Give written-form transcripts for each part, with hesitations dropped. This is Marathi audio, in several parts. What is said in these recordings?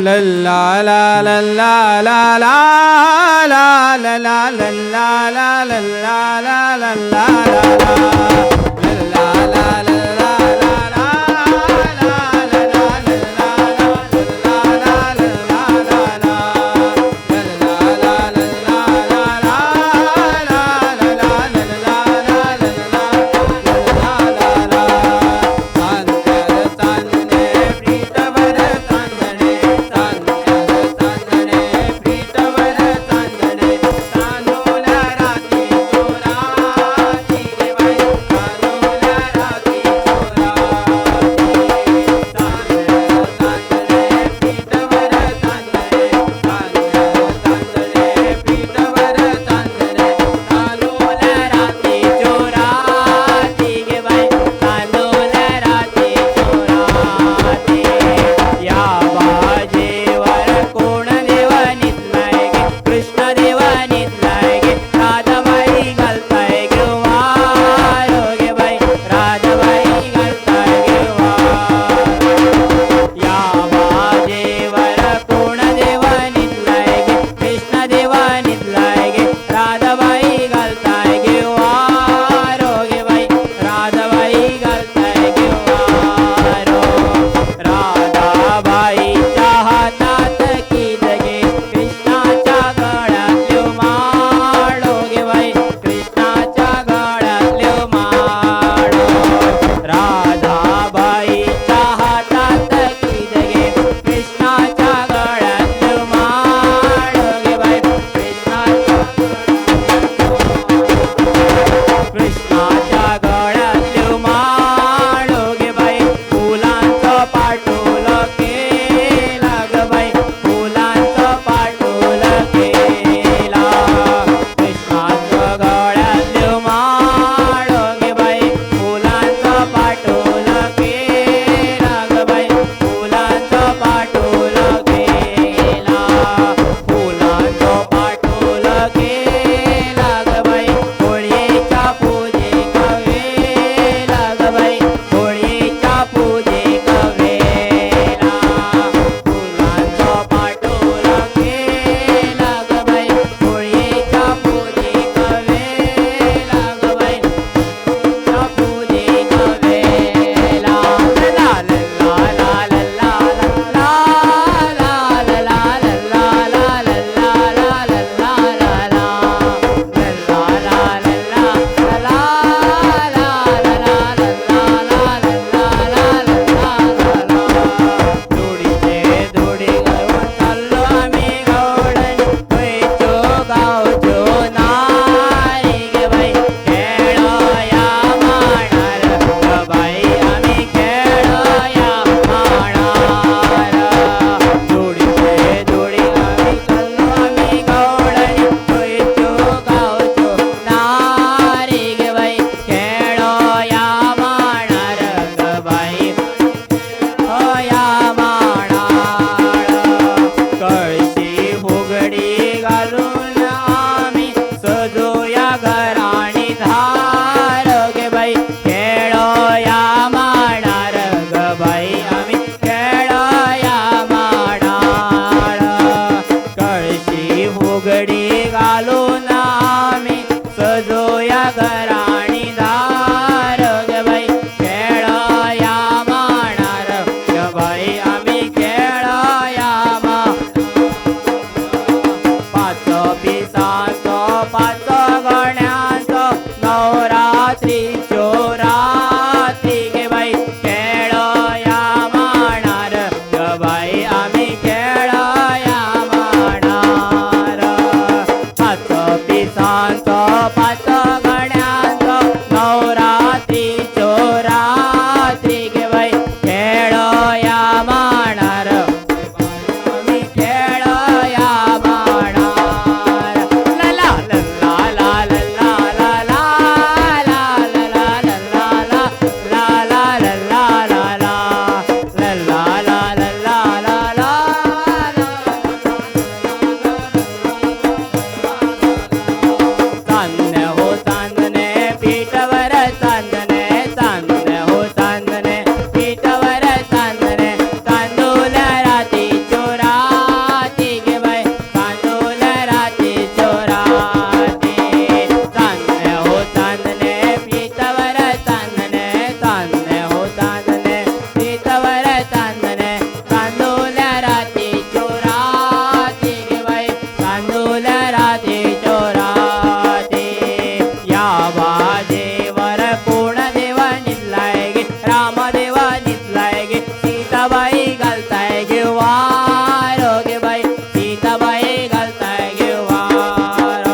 लल्ला ला लल्ला ला ला ला ला लल्ला ला लल्ला ला लल्ला राधाबाईच्या सीताबाई घालताय घेवार गे बाई सीताबाई घालताय घेवार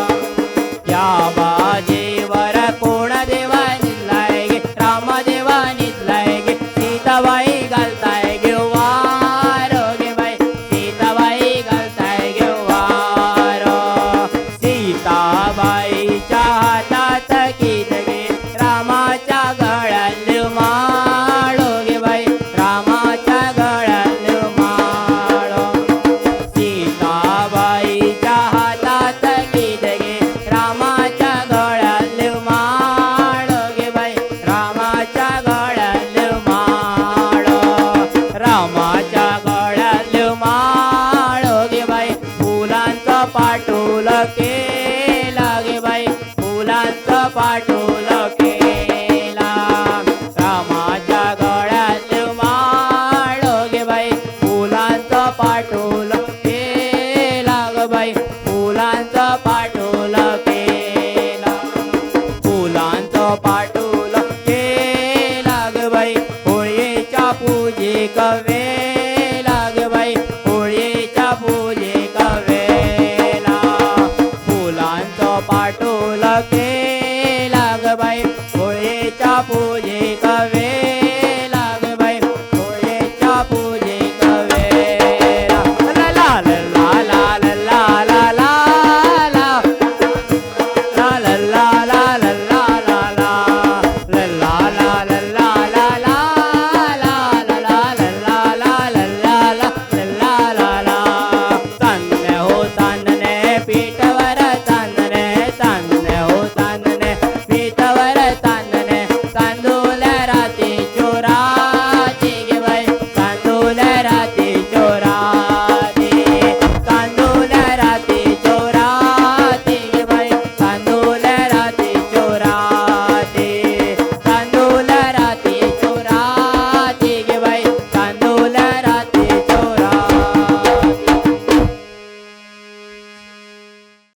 या बाजेवर कोण देवा निजलाय गे राम देवा निजलाय गे सीताबाई घालताय घेवार गे बाई सीताबाई घालताय घेवार सीताबाईच्या हातात गीत गे रामाच्या गळ्यात माळ गे बाई रामाच्या गळ्यात माळ सीताबाईच्या हातात गीत गे रामाच्या गळ्यात माळ गे बाई रामाच्या गळ्यात माळ रामाच्या गळ्यात माळ गे बाई फुलांचं पाटोल केला गे बाई फुलांचं पाटोल केला रामाच्या गळ्यात माळ गे बाई फुलांचं पाटोल केला ग बाई फुलांचं पाटोल केला फुलांचं पाटोल केला ग बाई होळीच्या पूजे कवेला ग बाई होळीच्या पूजे कवेला फुलांचं पाटोल केला ग बाई होळीच्या पूजे कवेला ग बाई होळीच्या पूजे कवेला ला ला ला ला ला ला ला ला ला ला ला ला ला ला ला ला चांदणे हो चांदणे पीठवर चांदणे चांदणे हो चांदणे पीठवर